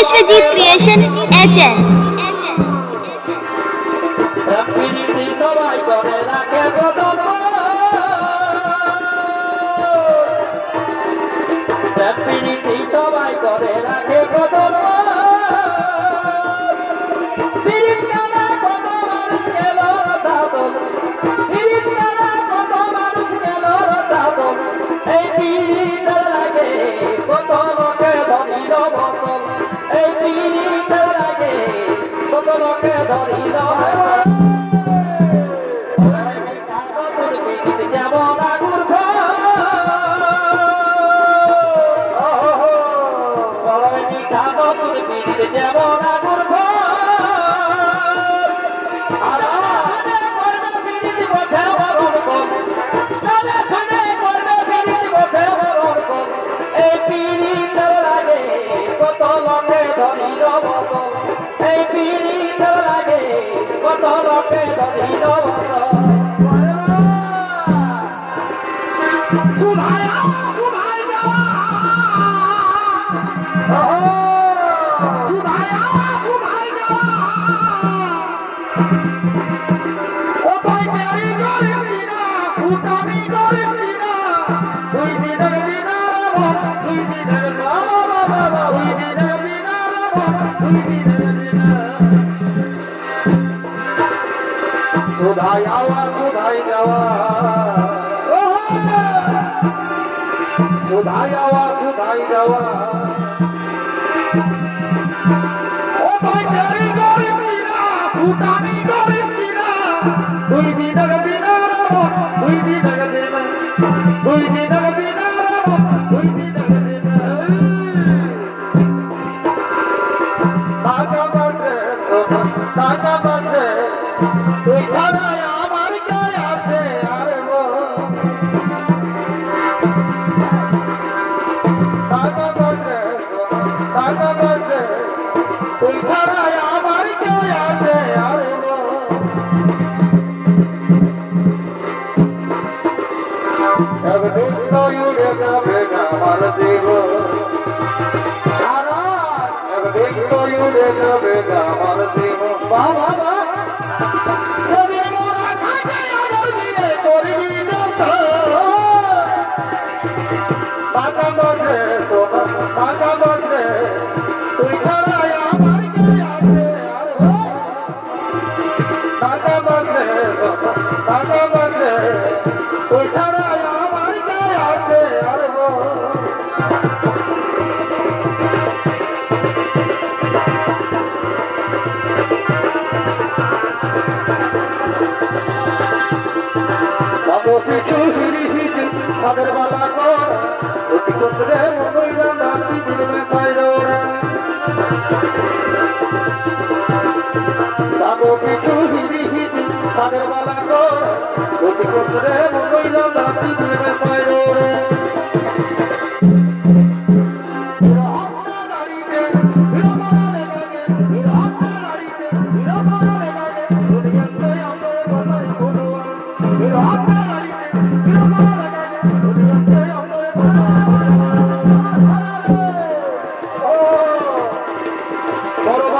Biswajit creation HN। সবাই করে রাখে সবাই করে রাখে কত কোথায় যাওয়া কোথায় যাওয়া কোথায় যাওয়া কোথায় যাওয়া ও ভাই তেরি গরি মিনা ফুটানি গরি মিনা দুই দিনের বিনা দুই দিনের বিনা দুই দিনের বিনা দুই দিনের বিনা টাকা বাজে টাকা বাজে তুই ছাড়া আমার কে আছে আরে গো টাকা বাজে তুই ছাড়া আমার কে আছে আরে গো একদিন তো উড়ে যাবে আমার জীবন একদিন তো উড়ে যাবে আমার জীবন বাবা তুই ছাড়া আমার কে আছে টাকা বাজে তুই ছাড়া আমার কে আছে আরে গো কিছু তাদের বালা কর অতি কতরে মনইলা নাচি দিলে পাইরো তাগো কিছু তাদের বালা কর অতি কতরে মনইলা নাচি দিলে পাইরো বড়